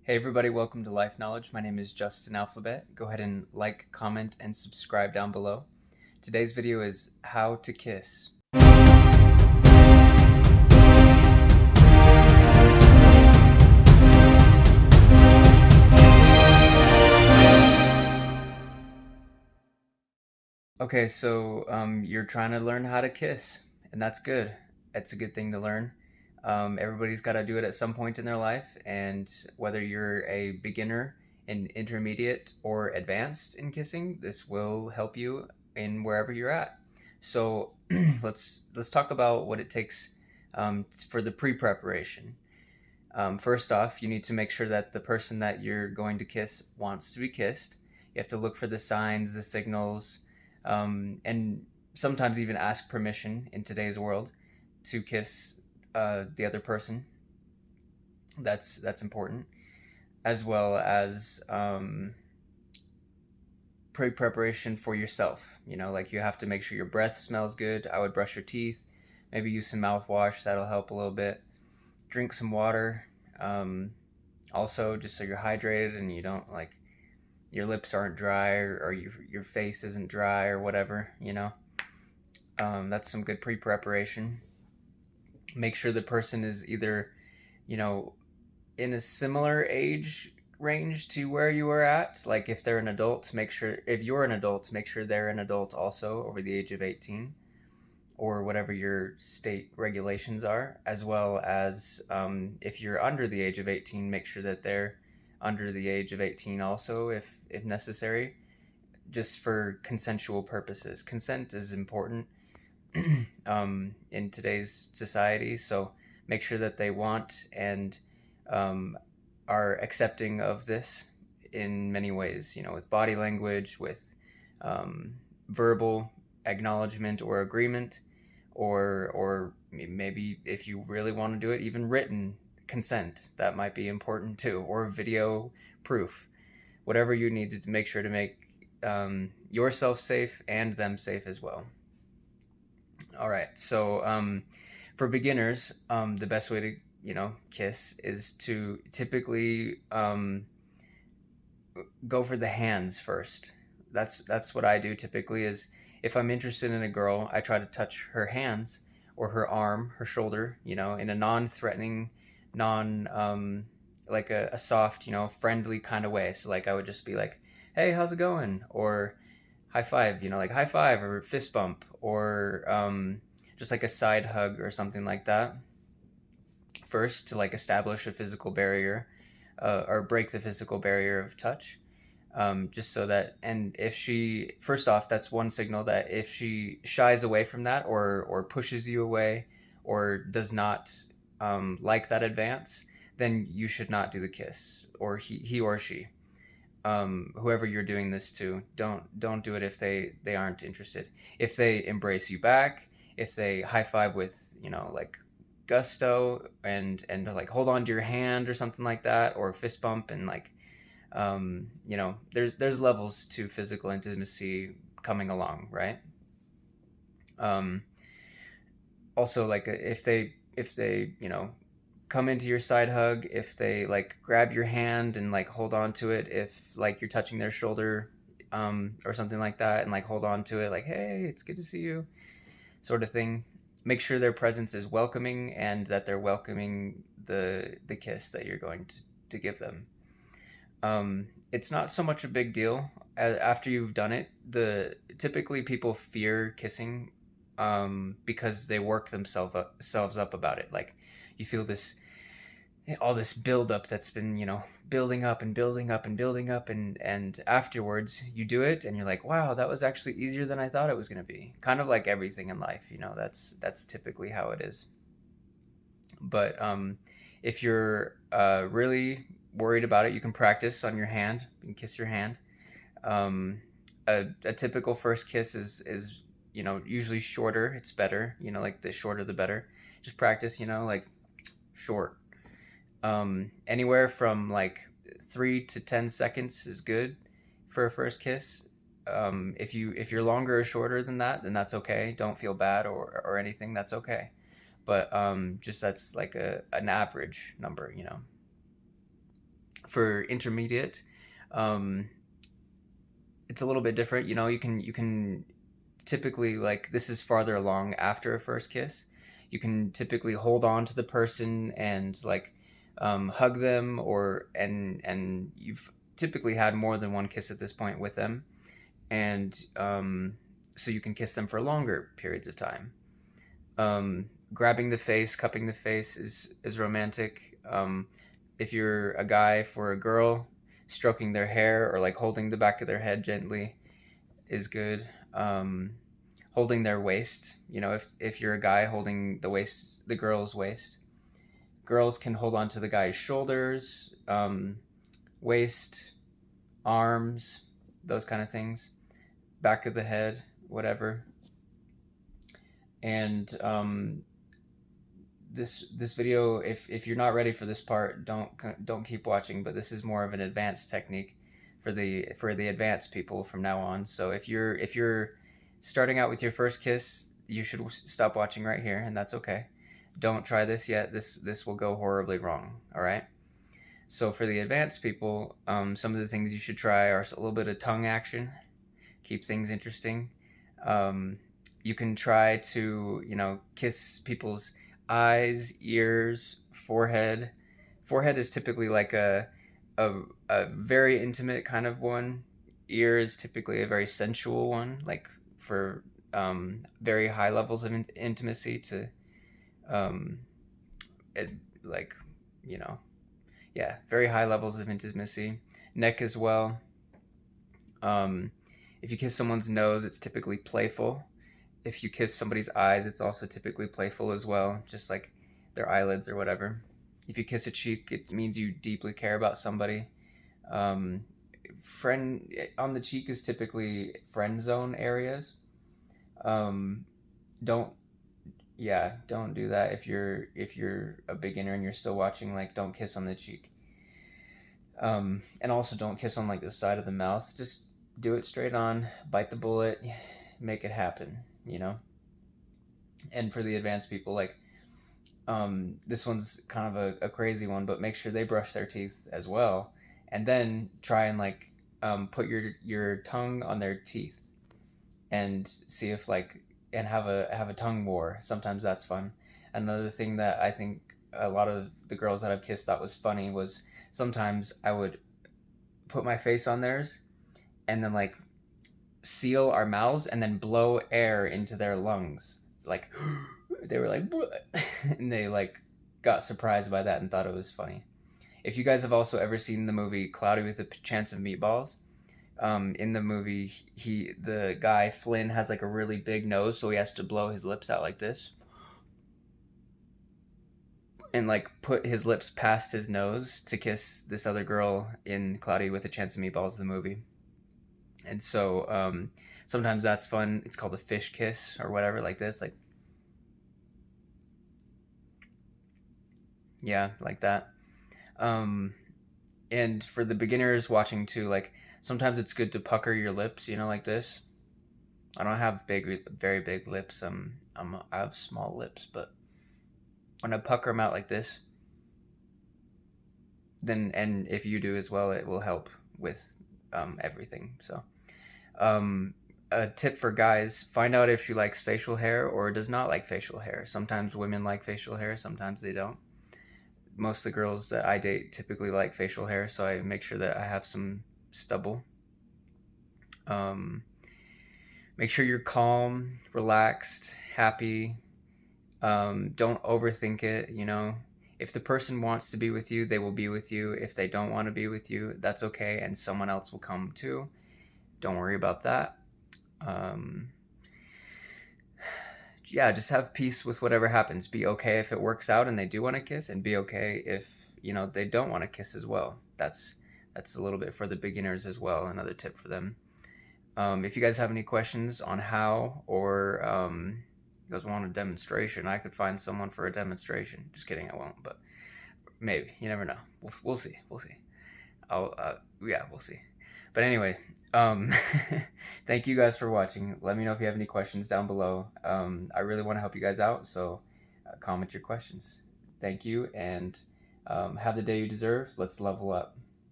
Hey everybody, welcome to Life Knowledge. My name is Justin Alphabet. Go ahead and like, comment, and subscribe down below. Today's video is how to kiss. Okay, so you're trying to learn how to kiss, and that's good. It's a good thing to learn. Everybody's got to do it at some point in their life, and whether you're a beginner, an intermediate, or advanced in kissing, this will help you in wherever you're at. So let's talk about what it takes for the pre-preparation. First off, you need to make sure that the person that you're going to kiss wants to be kissed. You have to look for the signs, the signals, and sometimes even ask permission in today's world to kiss the other person. That's important, as well as pre-preparation for yourself. Like you have to make sure your breath smells good. I would brush your teeth, maybe use some mouthwash. That'll help a little bit. Drink some water. Also, just so you're hydrated and you don't your lips aren't dry or your face isn't dry or whatever, that's some good pre-preparation. Make sure the person is either, in a similar age range to where you are at. Like if they're an adult, if you're an adult, make sure they're an adult also over the age of 18 or whatever your state regulations are, as well as if you're under the age of 18, make sure that they're under the age of 18 also, if necessary, just for consensual purposes. Consent is important in today's society, so make sure that they want and are accepting of this in many ways, with body language, with verbal acknowledgement or agreement, or maybe if you really want to do it, even written consent. That might be important too, or video proof. Whatever you need to make sure to make yourself safe and them safe as well. All right, so for beginners, the best way to kiss is to typically go for the hands first. That's what I do typically. Is if I'm interested in a girl, I try to touch her hands or her arm, her shoulder, in a non-threatening, like a soft, friendly kind of way. So like I would just be like, hey, how's it going? Or high five, like high five or fist bump, or just like a side hug or something like that. First, to like establish a physical barrier, or break the physical barrier of touch. Just so that, and if she, first off, that's one signal that if she shies away from that or pushes you away or does not like that advance, then you should not do the kiss, or he or she, whoever you're doing this to, don't do it if they aren't interested. If they embrace you back, if they high five with like gusto and like hold on to your hand or something like that, or fist bump and like there's levels to physical intimacy coming along, right? Also, like if they come into your side hug, if they like grab your hand and like hold on to it, if like you're touching their shoulder or something like that, and like hold on to it like, hey, it's good to see you, sort of thing. Make sure their presence is welcoming and that they're welcoming the kiss that you're going to give them. It's not so much a big deal after you've done it. Typically people fear kissing because they work themselves up about it. Like you feel all this buildup that's been building up and building up and building up, and afterwards you do it and you're like, wow, that was actually easier than I thought it was going to be. Kind of like everything in life, that's typically how it is. But if you're really worried about it, you can practice on your hand. You can kiss your hand. A typical first kiss is usually shorter. It's better, like the shorter the better. Just practice, like short. Anywhere from like 3 to 10 seconds is good for a first kiss. If you're longer or shorter than that, then that's okay. Don't feel bad or anything. That's okay. But just that's like an average number, For intermediate, um, it's a little bit different. You can typically, like, this is farther along after a first kiss. You can typically hold on to the person and like hug them, and you've typically had more than one kiss at this point with them, and so you can kiss them for longer periods of time. Grabbing the face, cupping the face is romantic. If you're a guy, for a girl, stroking their hair or like holding the back of their head gently is good. Holding their waist, if you're a guy, holding the girl's waist. Girls can hold on to the guy's shoulders, waist, arms, those kind of things, back of the head, whatever. And this video, if you're not ready for this part, don't keep watching. But this is more of an advanced technique for the advanced people from now on. So if you're starting out with your first kiss, you should stop watching right here, and that's okay. Don't try this yet. This will go horribly wrong. All right. So for the advanced people, some of the things you should try are a little bit of tongue action, keep things interesting. You can try to kiss people's eyes, ears, forehead. Forehead is typically like a very intimate kind of one. Ear is typically a very sensual one, like for very high levels of intimacy to like very high levels of intimacy. Neck as well. If you kiss someone's nose, it's typically playful. If you kiss somebody's eyes, it's also typically playful as well, just like their eyelids or whatever. If you kiss a cheek, it means you deeply care about somebody. Friend on the cheek is typically friend zone areas. Don't do that if you're a beginner and you're still watching. Like, don't kiss on the cheek. And also don't kiss on like the side of the mouth. Just do it straight on, bite the bullet, make it happen, And for the advanced people, like, this one's kind of a crazy one, but make sure they brush their teeth as well, and then try and like put your tongue on their teeth and see if and have a tongue war. Sometimes that's fun. Another thing that I think a lot of the girls that I've kissed thought was funny was sometimes I would put my face on theirs and then like seal our mouths and then blow air into their lungs. Like they were like and they like got surprised by that and thought it was funny. If you guys have also ever seen the movie Cloudy with a Chance of Meatballs, in the movie the guy Flynn has like a really big nose, so he has to blow his lips out like this and like put his lips past his nose to kiss this other girl in Cloudy with a Chance of Meatballs, the movie. And so sometimes that's fun. It's called a fish kiss or whatever, like this, like like that. And for the beginners watching too, like sometimes it's good to pucker your lips, like this. I don't have very big lips. I have small lips, but when I pucker them out like this, then, and if you do as well, it will help with everything. So a tip for guys: find out if she likes facial hair or does not like facial hair. Sometimes women like facial hair, sometimes they don't. Most of the girls that I date typically like facial hair, so I make sure that I have some stubble. Make sure you're calm, relaxed, happy. Don't overthink it. If the person wants to be with you, they will be with you. If they don't want to be with you, that's okay, and someone else will come too. Don't worry about that. Just have peace with whatever happens. Be okay if it works out and they do want to kiss, and be okay if they don't want to kiss as well. That's a little bit for the beginners as well. Another tip for them. If you guys have any questions on how, or you guys want a demonstration, I could find someone for a demonstration. Just kidding, I won't, but maybe. You never know. We'll see. We'll see. We'll see. But anyway, thank you guys for watching. Let me know if you have any questions down below. I really want to help you guys out, so comment your questions. Thank you, and have the day you deserve. Let's level up.